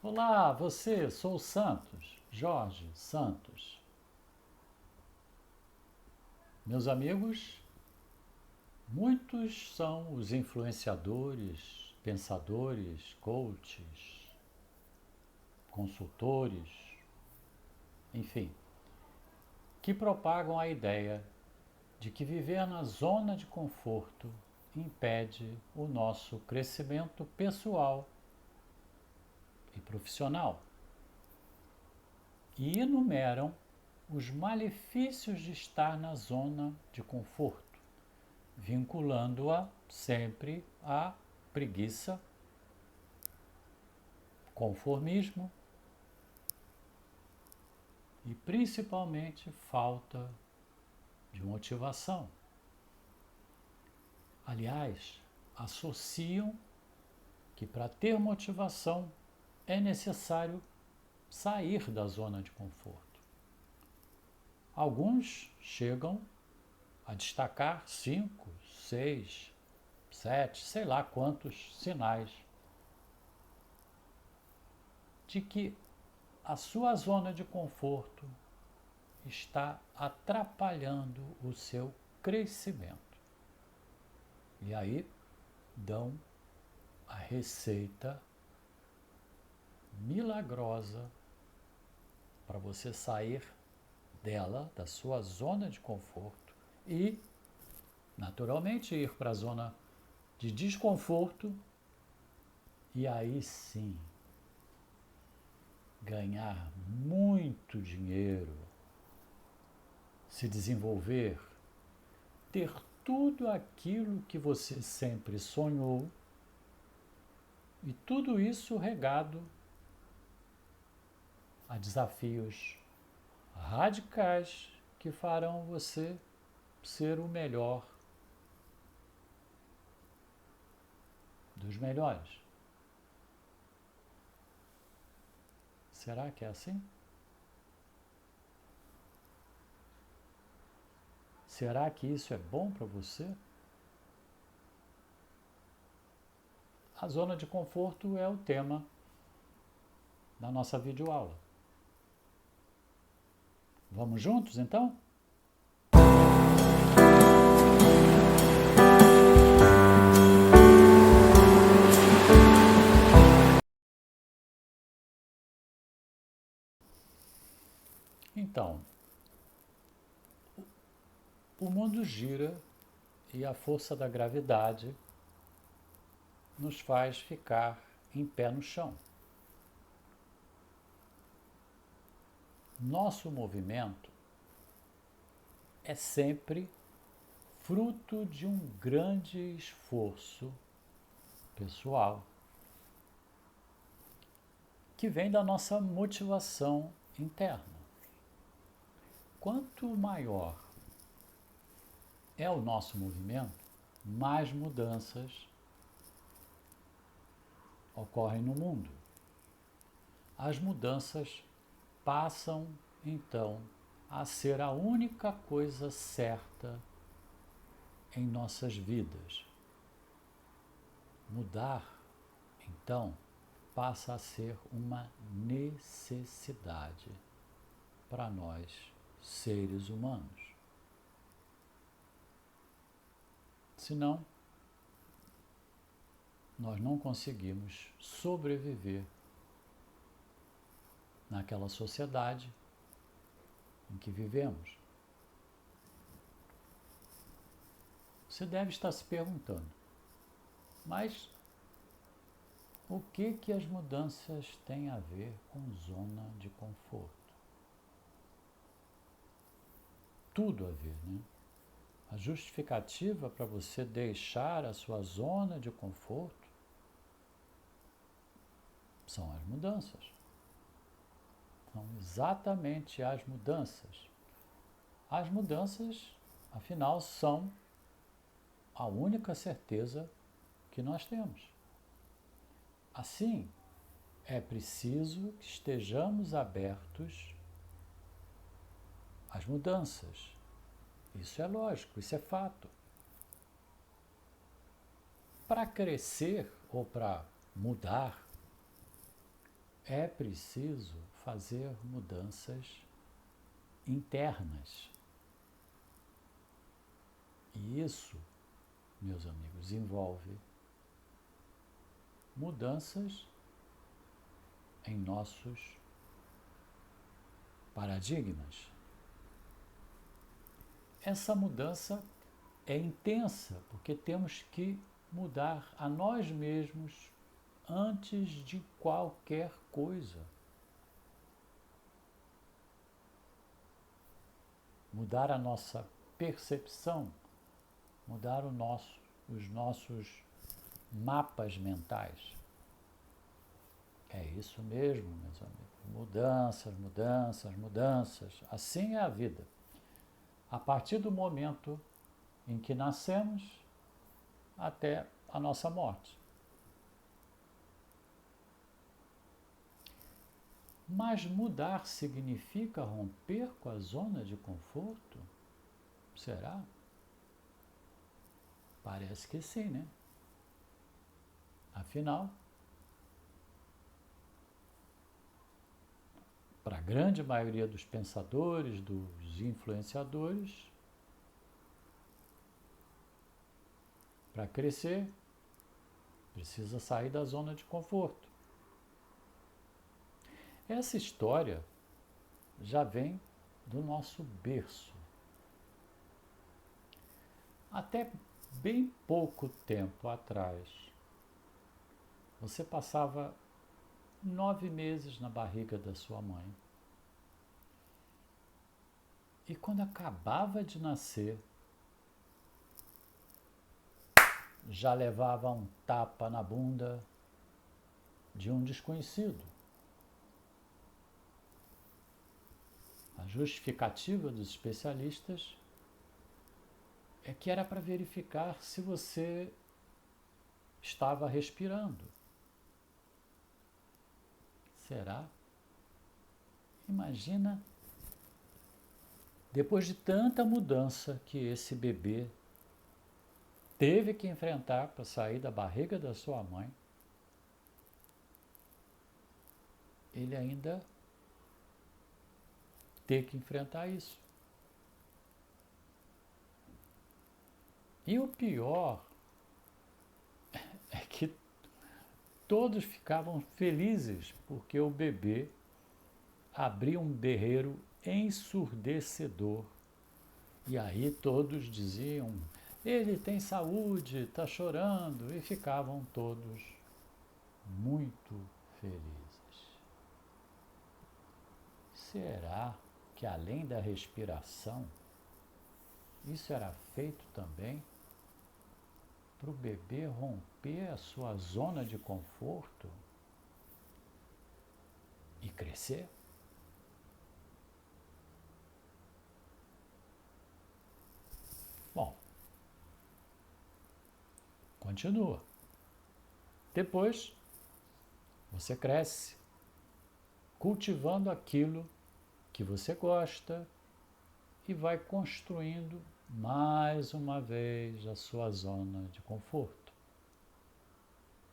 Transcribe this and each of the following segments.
Olá, você, sou o Santos, Jorge Santos. Meus amigos, muitos são os influenciadores, pensadores, coaches, consultores, enfim, que propagam a ideia de que viver na zona de conforto impede o nosso crescimento pessoal e profissional e enumeram os malefícios de estar na zona de conforto, vinculando-a sempre à preguiça, conformismo e principalmente falta de motivação. Aliás, associam que para ter motivação é necessário sair da zona de conforto. Alguns chegam a destacar 5, 6, 7, sei lá quantos sinais de que a sua zona de conforto está atrapalhando o seu crescimento. E aí dão a receita milagrosa para você sair dela, da sua zona de conforto e, naturalmente, ir para a zona de desconforto e aí sim ganhar muito dinheiro, se desenvolver, ter tudo aquilo que você sempre sonhou e tudo isso regado a desafios radicais que farão você ser o melhor dos melhores. Será que é assim? Será que isso é bom para você? A zona de conforto é o tema da nossa videoaula. Vamos juntos, então? Então, o mundo gira e a força da gravidade nos faz ficar em pé no chão. Nosso movimento é sempre fruto de um grande esforço pessoal que vem da nossa motivação interna. Quanto maior é o nosso movimento, mais mudanças ocorrem no mundo. As mudanças passam, então, a ser a única coisa certa em nossas vidas. Mudar, então, passa a ser uma necessidade para nós, seres humanos. Senão, nós não conseguimos sobreviver naquela sociedade em que vivemos. Você deve estar se perguntando, mas o que as mudanças têm a ver com zona de conforto? Tudo a ver, né? A justificativa para você deixar a sua zona de conforto são as mudanças. São exatamente as mudanças. As mudanças, afinal, são a única certeza que nós temos. Assim, é preciso que estejamos abertos às mudanças. Isso é lógico, isso é fato. Para crescer ou para mudar, é preciso fazer mudanças internas. E isso, meus amigos, envolve mudanças em nossos paradigmas. Essa mudança é intensa, porque temos que mudar a nós mesmos antes de qualquer coisa. Mudar a nossa percepção, mudar os nossos mapas mentais. É isso mesmo, meus amigos. Mudanças, mudanças, mudanças. Assim é a vida. A partir do momento em que nascemos até a nossa morte. Mas mudar significa romper com a zona de conforto? Será? Parece que sim, né? Afinal, para a grande maioria dos pensadores, dos influenciadores, para crescer, precisa sair da zona de conforto. Essa história já vem do nosso berço. Até bem pouco tempo atrás, você passava 9 meses na barriga da sua mãe. E quando acabava de nascer, já levava um tapa na bunda de um desconhecido. A justificativa dos especialistas é que era para verificar se você estava respirando. Será? Imagina, depois de tanta mudança que esse bebê teve que enfrentar para sair da barriga da sua mãe, ele ainda ter que enfrentar isso. E o pior é que todos ficavam felizes porque o bebê abria um berreiro ensurdecedor. E aí todos diziam, ele tem saúde, está chorando, e ficavam todos muito felizes. Será que além da respiração, isso era feito também para o bebê romper a sua zona de conforto e crescer? Bom, continua. Depois, você cresce cultivando aquilo que você gosta e vai construindo mais uma vez a sua zona de conforto.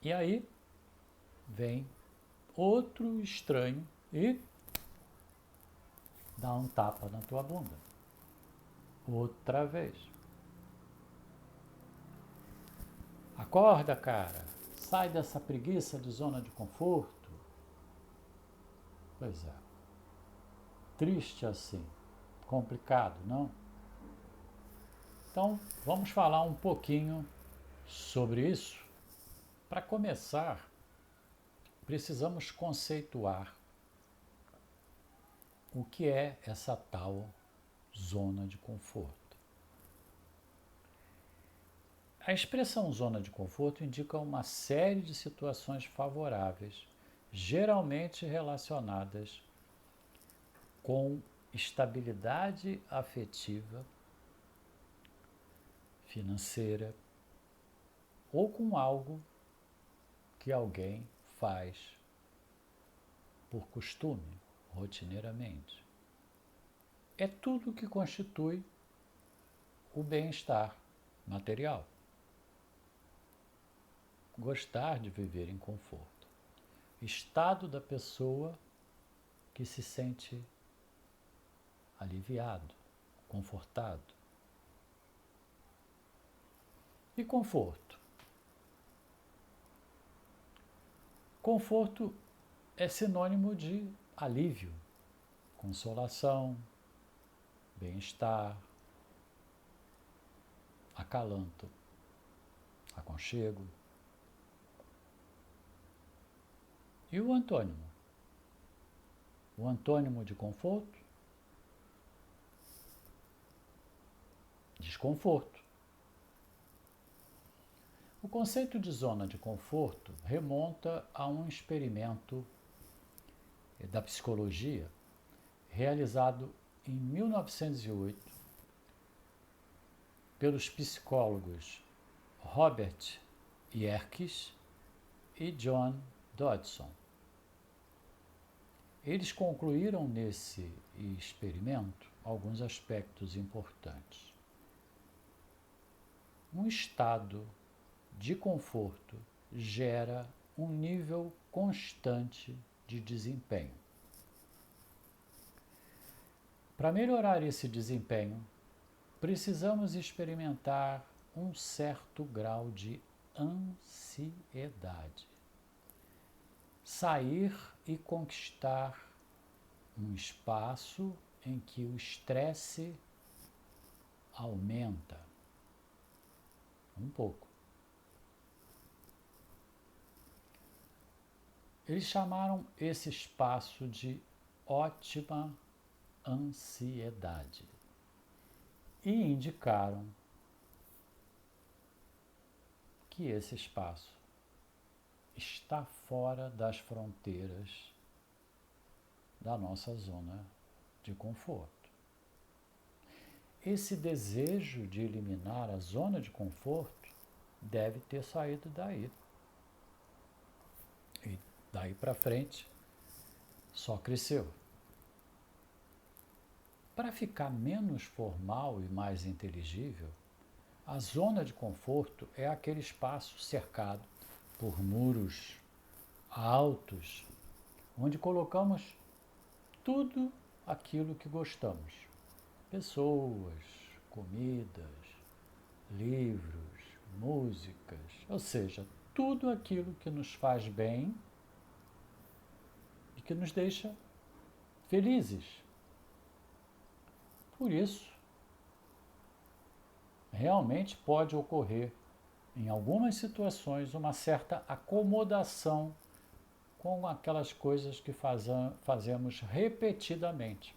E aí vem outro estranho e dá um tapa na tua bunda. Outra vez. Acorda, cara. Sai dessa preguiça de zona de conforto. Pois é. Triste assim. Complicado, não? Então, vamos falar um pouquinho sobre isso. Para começar, precisamos conceituar o que é essa tal zona de conforto. A expressão zona de conforto indica uma série de situações favoráveis, geralmente relacionadas com estabilidade afetiva, financeira ou com algo que alguém faz por costume, rotineiramente. É tudo que constitui o bem-estar material. Gostar de viver em conforto. estado da pessoa que se sente aliviado, confortado. E conforto? Conforto é sinônimo de alívio, consolação, bem-estar, acalanto, aconchego. E o antônimo? O antônimo de conforto? Desconforto. O conceito de zona de conforto remonta a um experimento da psicologia realizado em 1908 pelos psicólogos Robert Yerkes e John Dodson. Eles concluíram nesse experimento alguns aspectos importantes. Um estado de conforto gera um nível constante de desempenho. Para melhorar esse desempenho, precisamos experimentar um certo grau de ansiedade. Sair e conquistar um espaço em que o estresse aumenta um pouco. Eles chamaram esse espaço de ótima ansiedade e indicaram que esse espaço está fora das fronteiras da nossa zona de conforto. Esse desejo de eliminar a zona de conforto deve ter saído daí. E daí para frente só cresceu. Para ficar menos formal e mais inteligível, a zona de conforto é aquele espaço cercado por muros altos, onde colocamos tudo aquilo que gostamos. Pessoas, comidas, livros, músicas, ou seja, tudo aquilo que nos faz bem e que nos deixa felizes. Por isso, realmente pode ocorrer, em algumas situações, uma certa acomodação com aquelas coisas que fazemos repetidamente.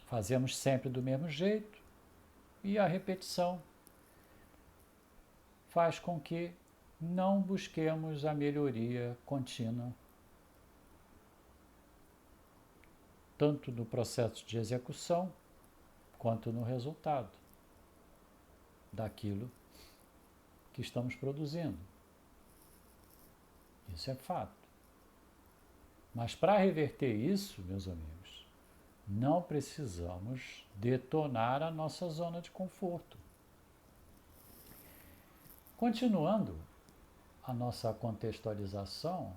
Fazemos sempre do mesmo jeito e a repetição faz com que não busquemos a melhoria contínua, tanto no processo de execução quanto no resultado daquilo que estamos produzindo. Isso é fato. Mas para reverter isso, meus amigos, não precisamos detonar a nossa zona de conforto. Continuando a nossa contextualização,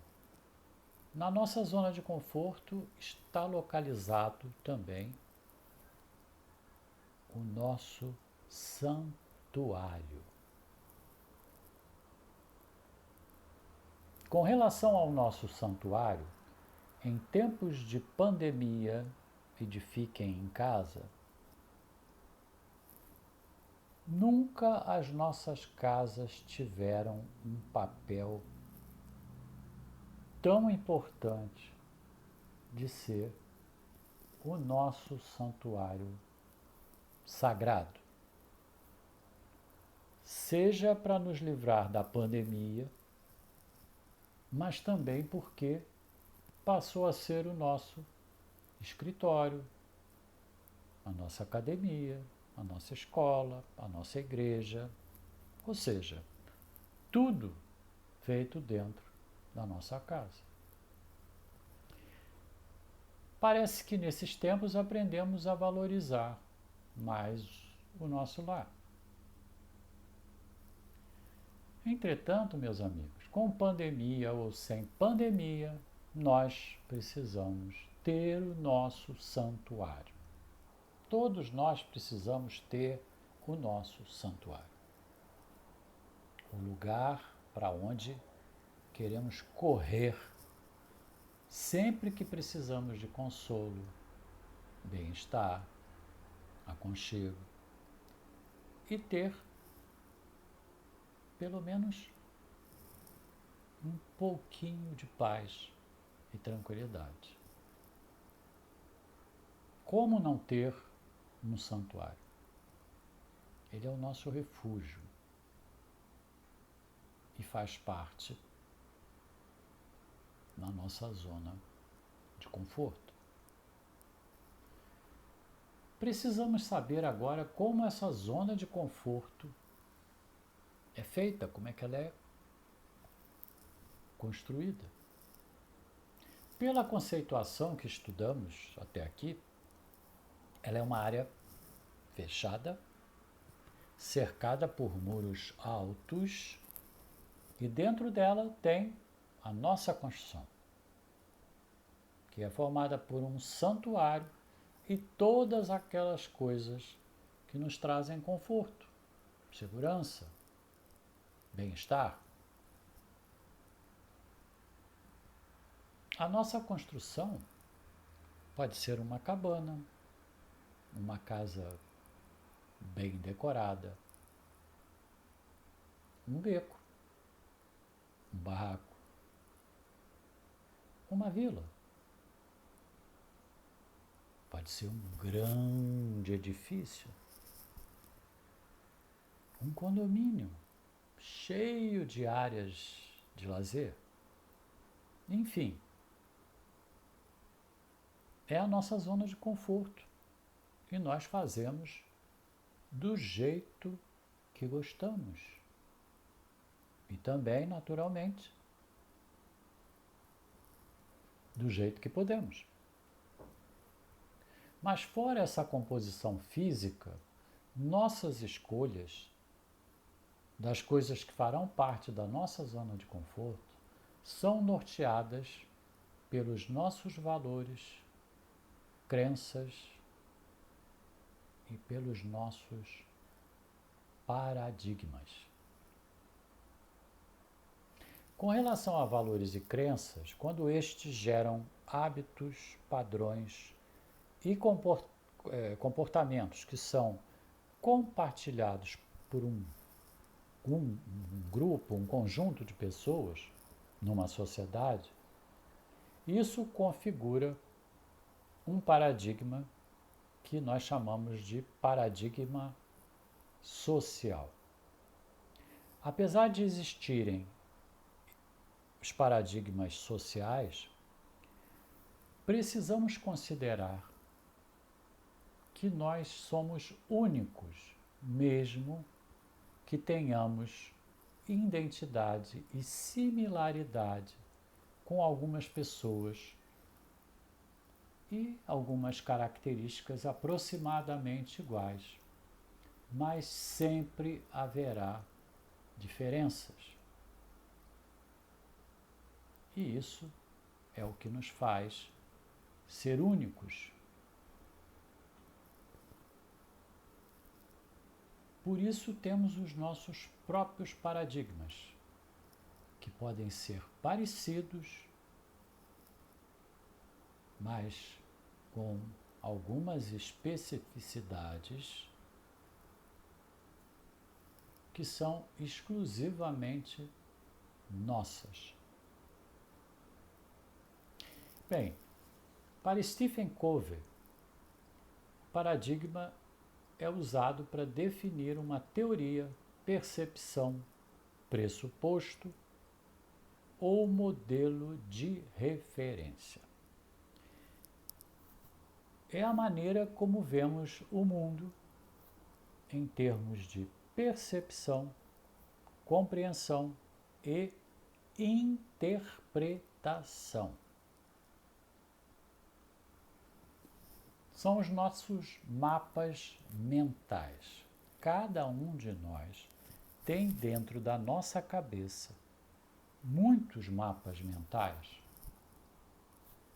na nossa zona de conforto está localizado também o nosso santuário. Com relação ao nosso santuário, em tempos de pandemia e de fiquem em casa, nunca as nossas casas tiveram um papel tão importante de ser o nosso santuário sagrado. Seja para nos livrar da pandemia, mas também porque passou a ser o nosso escritório, a nossa academia, a nossa escola, a nossa igreja, ou seja, tudo feito dentro da nossa casa. Parece que nesses tempos aprendemos a valorizar mais o nosso lar. Entretanto, meus amigos, com pandemia ou sem pandemia, nós precisamos ter o nosso santuário. Todos nós precisamos ter o nosso santuário. O lugar para onde queremos correr sempre que precisamos de consolo, bem-estar, aconchego e ter pelo menos um pouquinho de paz e tranquilidade. Como não ter um santuário? Ele é o nosso refúgio e faz parte da nossa zona de conforto. Precisamos saber agora como essa zona de conforto é feita, como é que ela é construída. Pela conceituação que estudamos até aqui, ela é uma área fechada, cercada por muros altos, e dentro dela tem a nossa construção, que é formada por um santuário e todas aquelas coisas que nos trazem conforto, segurança, bem-estar. A nossa construção pode ser uma cabana, uma casa bem decorada, um beco, um barraco, uma vila. Pode ser um grande edifício, um condomínio cheio de áreas de lazer. Enfim, é a nossa zona de conforto e nós fazemos do jeito que gostamos. E também, naturalmente, do jeito que podemos. Mas fora essa composição física, nossas escolhas das coisas que farão parte da nossa zona de conforto são norteadas pelos nossos valores, crenças e pelos nossos paradigmas. Com relação a valores e crenças, quando estes geram hábitos, padrões e comportamentos que são compartilhados por um grupo, um conjunto de pessoas numa sociedade, isso configura um paradigma que nós chamamos de paradigma social. Apesar de existirem os paradigmas sociais, precisamos considerar que nós somos únicos, mesmo que tenhamos identidade e similaridade com algumas pessoas e algumas características aproximadamente iguais, mas sempre haverá diferenças. E isso é o que nos faz ser únicos. Por isso temos os nossos próprios paradigmas, que podem ser parecidos, mas com algumas especificidades que são exclusivamente nossas. Bem, para Stephen Covey, o paradigma é usado para definir uma teoria, percepção, pressuposto ou modelo de referência. É a maneira como vemos o mundo em termos de percepção, compreensão e interpretação. São os nossos mapas mentais. Cada um de nós tem dentro da nossa cabeça muitos mapas mentais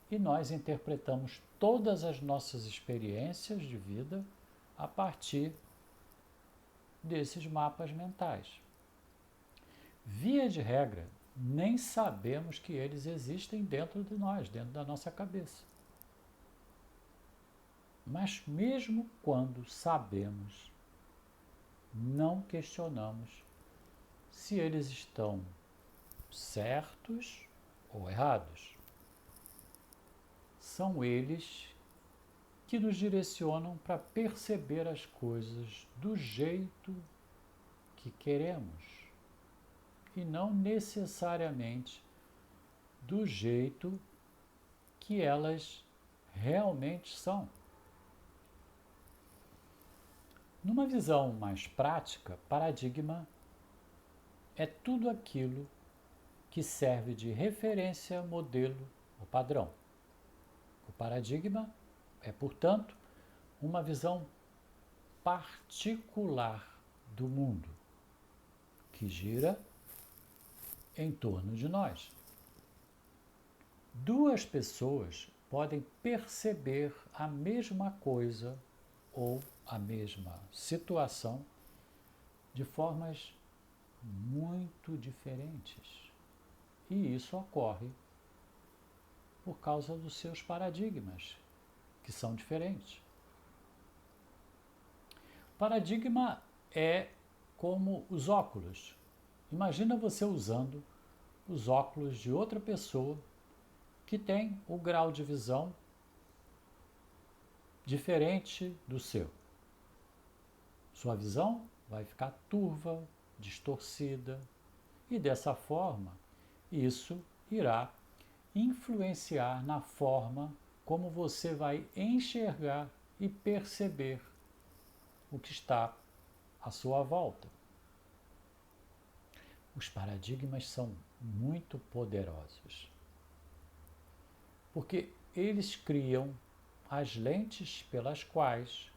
e nós interpretamos todas as nossas experiências de vida a partir desses mapas mentais. Via de regra, nem sabemos que eles existem dentro de nós, dentro da nossa cabeça. Mas mesmo quando sabemos, não questionamos se eles estão certos ou errados. São eles que nos direcionam para perceber as coisas do jeito que queremos e não necessariamente do jeito que elas realmente são. Numa visão mais prática, paradigma é tudo aquilo que serve de referência, modelo ou padrão. O paradigma é, portanto, uma visão particular do mundo que gira em torno de nós. Duas pessoas podem perceber a mesma coisa ou a mesma situação de formas muito diferentes. E isso ocorre por causa dos seus paradigmas, que são diferentes. Paradigma é como os óculos. Imagina você usando os óculos de outra pessoa que tem o grau de visão diferente do seu. Sua visão vai ficar turva, distorcida, e dessa forma, isso irá influenciar na forma como você vai enxergar e perceber o que está à sua volta. Os paradigmas são muito poderosos, porque eles criam as lentes pelas quais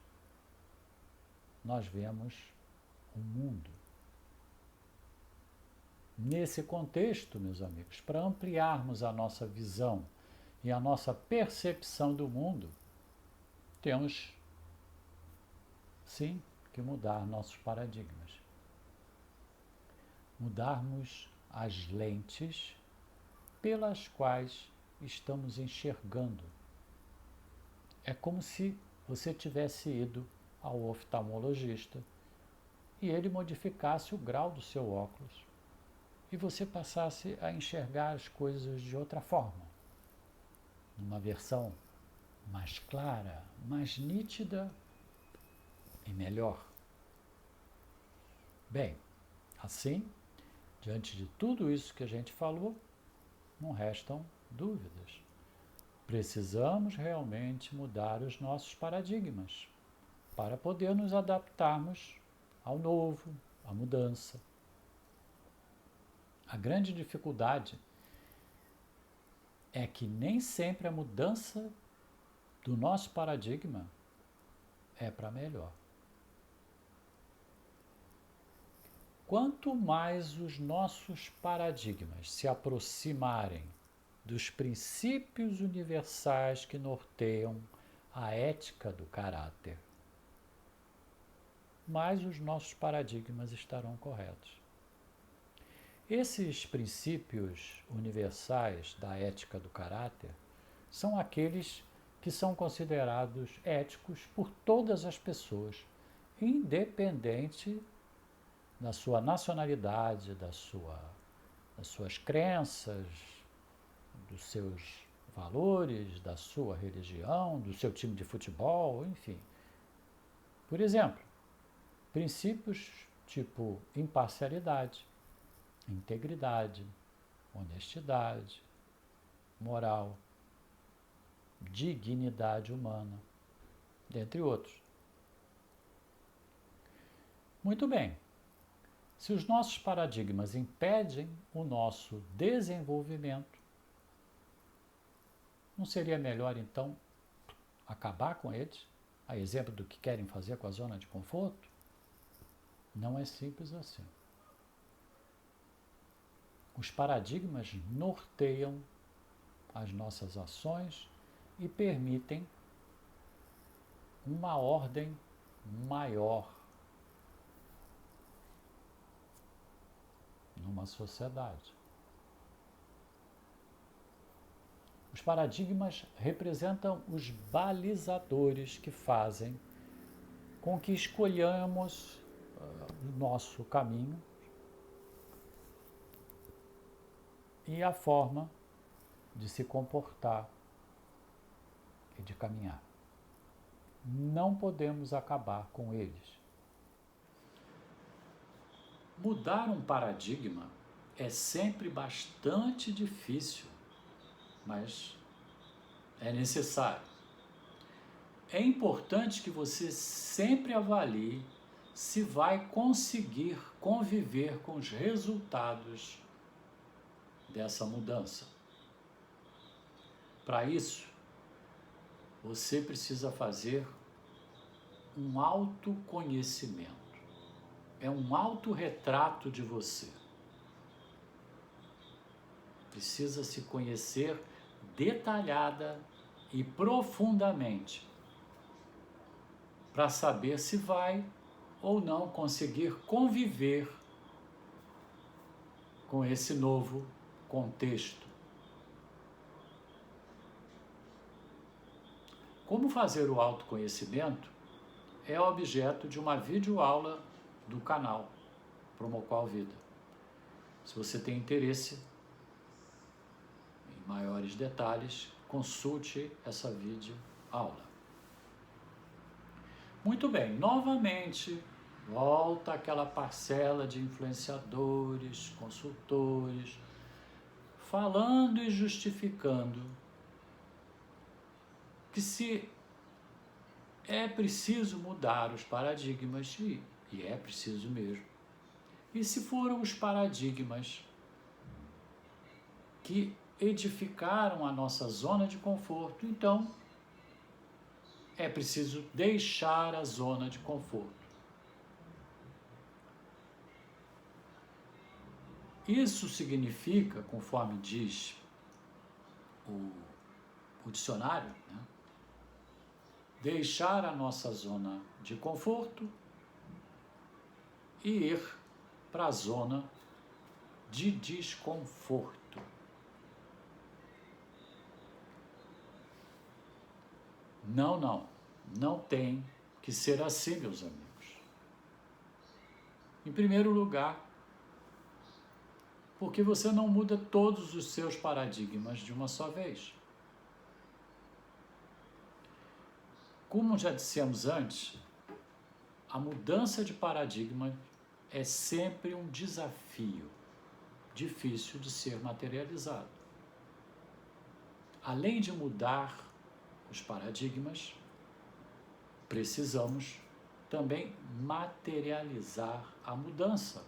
nós vemos o mundo. Nesse contexto, meus amigos, para ampliarmos a nossa visão e a nossa percepção do mundo, temos, sim, que mudar nossos paradigmas. Mudarmos as lentes pelas quais estamos enxergando. É como se você tivesse ido ao oftalmologista e ele modificasse o grau do seu óculos e você passasse a enxergar as coisas de outra forma, numa versão mais clara, mais nítida e melhor. Bem, assim, diante de tudo isso que a gente falou, não restam dúvidas. Precisamos realmente mudar os nossos paradigmas para poder nos adaptarmos ao novo, à mudança. A grande dificuldade é que nem sempre a mudança do nosso paradigma é para melhor. Quanto mais os nossos paradigmas se aproximarem dos princípios universais que norteiam a ética do caráter, mais os nossos paradigmas estarão corretos. Esses princípios universais da ética do caráter são aqueles que são considerados éticos por todas as pessoas, independente da sua nacionalidade, das suas crenças, dos seus valores, da sua religião, do seu time de futebol, enfim. Por exemplo, princípios tipo imparcialidade, integridade, honestidade, moral, dignidade humana, dentre outros. Muito bem. Se os nossos paradigmas impedem o nosso desenvolvimento, não seria melhor, então, acabar com eles? A exemplo do que querem fazer com a zona de conforto? Não é simples assim. Os paradigmas norteiam as nossas ações e permitem uma ordem maior numa sociedade. Os paradigmas representam os balizadores que fazem com que escolhamos o nosso caminho e a forma de se comportar e de caminhar. Não podemos acabar com eles. Mudar um paradigma é sempre bastante difícil, mas é necessário. É importante que você sempre avalie se vai conseguir conviver com os resultados dessa mudança. Para isso, você precisa fazer um autoconhecimento. É um autorretrato de você. Precisa se conhecer detalhada e profundamente para saber se vai ou não conseguir conviver com esse novo contexto. Como fazer o autoconhecimento é objeto de uma videoaula do canal Promoqual Vida. Se você tem interesse em maiores detalhes, consulte essa videoaula. Muito bem, novamente, volta aquela parcela de influenciadores, consultores, falando e justificando que se é preciso mudar os paradigmas, e é preciso mesmo. E se foram os paradigmas que edificaram a nossa zona de conforto, então é preciso deixar a zona de conforto. Isso significa, conforme diz o dicionário, né? Deixar a nossa zona de conforto e ir para a zona de desconforto. Não tem que ser assim, meus amigos. Em primeiro lugar, porque você não muda todos os seus paradigmas de uma só vez. Como já dissemos antes, a mudança de paradigma é sempre um desafio difícil de ser materializado. Além de mudar os paradigmas, precisamos também materializar a mudança,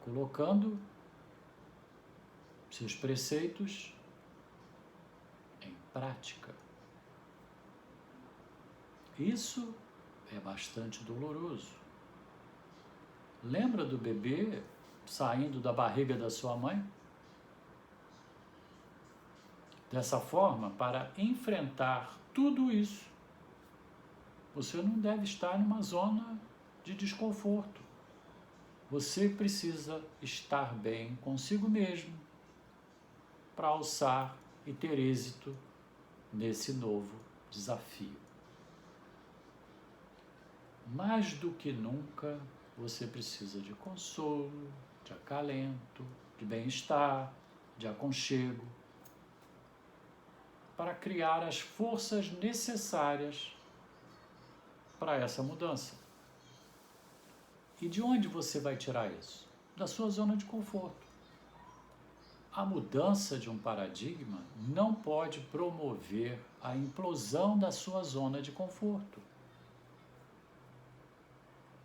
colocando seus preceitos em prática. Isso é bastante doloroso. Lembra do bebê saindo da barriga da sua mãe? Dessa forma, para enfrentar tudo isso, você não deve estar numa zona de desconforto. Você precisa estar bem consigo mesmo para alçar e ter êxito nesse novo desafio. Mais do que nunca, você precisa de consolo, de acalento, de bem-estar, de aconchego, para criar as forças necessárias para essa mudança. E de onde você vai tirar isso? Da sua zona de conforto. A mudança de um paradigma não pode promover a implosão da sua zona de conforto.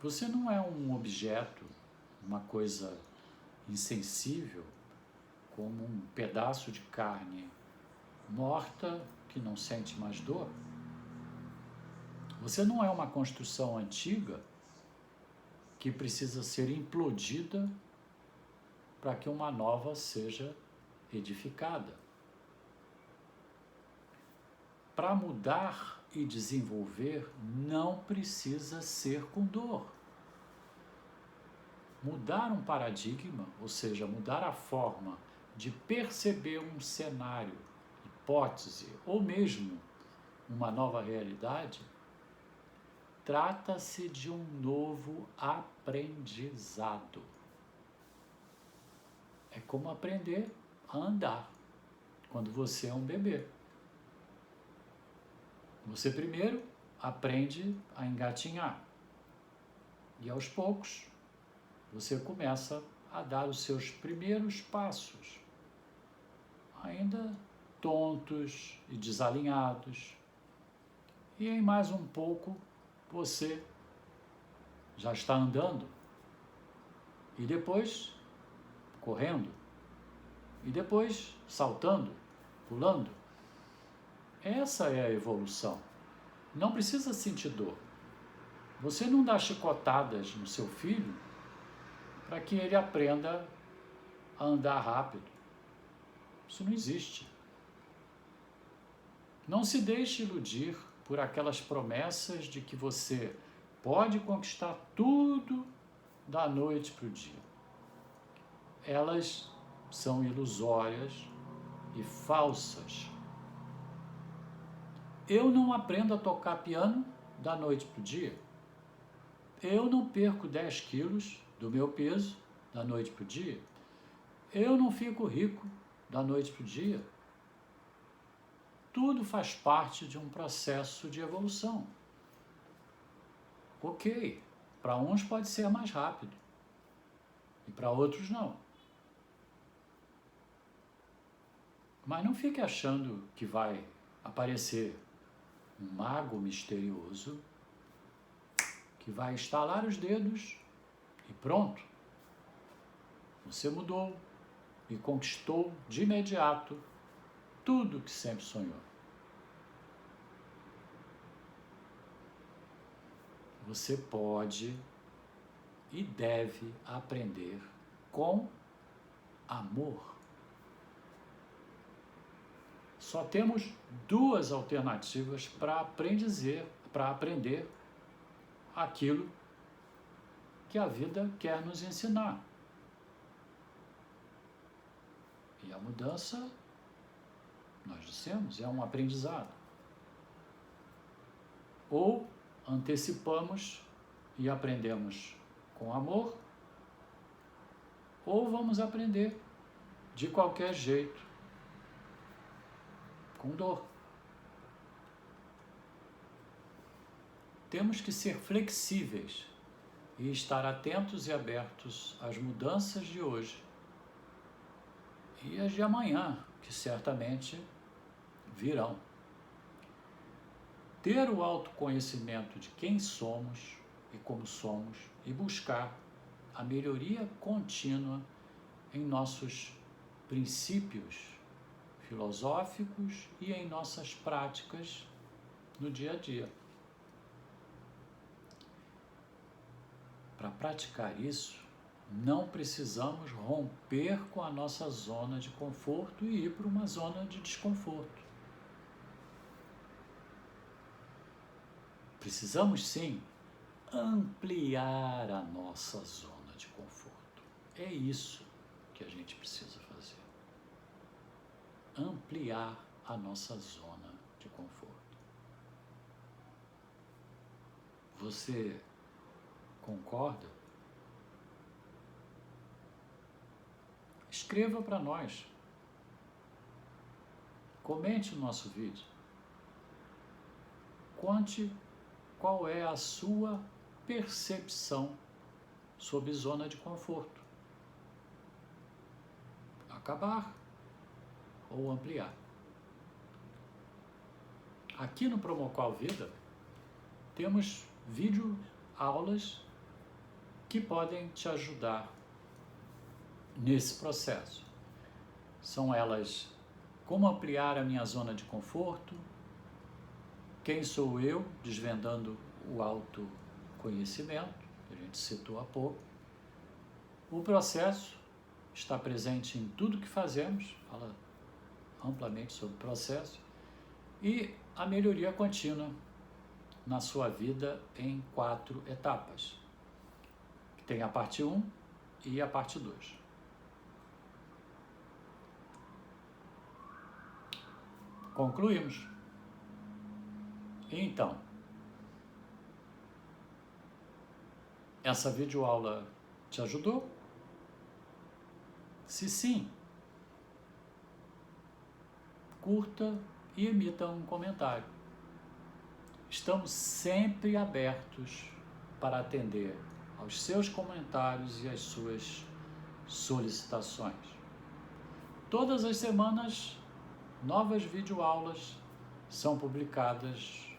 Você não é um objeto, uma coisa insensível, como um pedaço de carne morta que não sente mais dor. Você não é uma construção antiga que precisa ser implodida para que uma nova seja edificada. Para mudar e desenvolver, não precisa ser com dor. Mudar um paradigma, ou seja, mudar a forma de perceber um cenário, hipótese, ou mesmo uma nova realidade, trata-se de um novo aprendizado. É como aprender a andar quando você é um bebê. Você primeiro aprende a engatinhar e aos poucos você começa a dar os seus primeiros passos, ainda tontos e desalinhados, e em mais um pouco você já está andando, e depois correndo, e depois saltando, pulando. Essa é a evolução. Não precisa sentir dor. Você não dá chicotadas no seu filho para que ele aprenda a andar rápido. Isso não existe. Não se deixe iludir por aquelas promessas de que você pode conquistar tudo da noite para o dia. Elas são ilusórias e falsas. Eu não aprendo a tocar piano da noite para o dia. Eu não perco 10 quilos do meu peso da noite para o dia. Eu não fico rico da noite para o dia. Tudo faz parte de um processo de evolução. Ok, para uns pode ser mais rápido e para outros não. Mas não fique achando que vai aparecer um mago misterioso que vai estalar os dedos e pronto. Você mudou e conquistou de imediato tudo que sempre sonhou. Você pode e deve aprender com amor. Só temos duas alternativas para aprender aquilo que a vida quer nos ensinar. E a mudança, nós dissemos, é um aprendizado. Ou antecipamos e aprendemos com amor, ou vamos aprender de qualquer jeito, com dor. Temos que ser flexíveis e estar atentos e abertos às mudanças de hoje e as de amanhã, que certamente virão. Ter o autoconhecimento de quem somos e como somos e buscar a melhoria contínua em nossos princípios filosóficos e em nossas práticas no dia a dia. Para praticar isso, não precisamos romper com a nossa zona de conforto e ir para uma zona de desconforto. Precisamos, sim, ampliar a nossa zona de conforto. É isso que a gente precisa fazer. Ampliar a nossa zona de conforto. Você concorda? Escreva para nós. Comente o nosso vídeo. Conte qual é a sua percepção sobre zona de conforto. Acabar ou ampliar. Aqui no Promoqual Vida temos vídeo aulas que podem te ajudar nesse processo. São elas: como ampliar a minha zona de conforto, quem sou eu, desvendando o autoconhecimento, que a gente citou há pouco, o processo está presente em tudo que fazemos, fala amplamente sobre o processo, e a melhoria contínua na sua vida em 4 etapas, que tem a parte 1 e a parte 2. Concluímos. Então, essa videoaula te ajudou? Se sim, curta e emita um comentário. Estamos sempre abertos para atender aos seus comentários e às suas solicitações. Todas as semanas, novas videoaulas são publicadas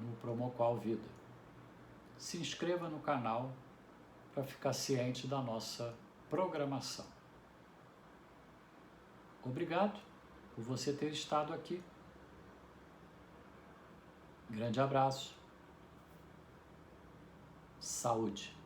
no Promoqual Vida. Se inscreva no canal para ficar ciente da nossa programação. Obrigado por você ter estado aqui. Grande abraço. Saúde.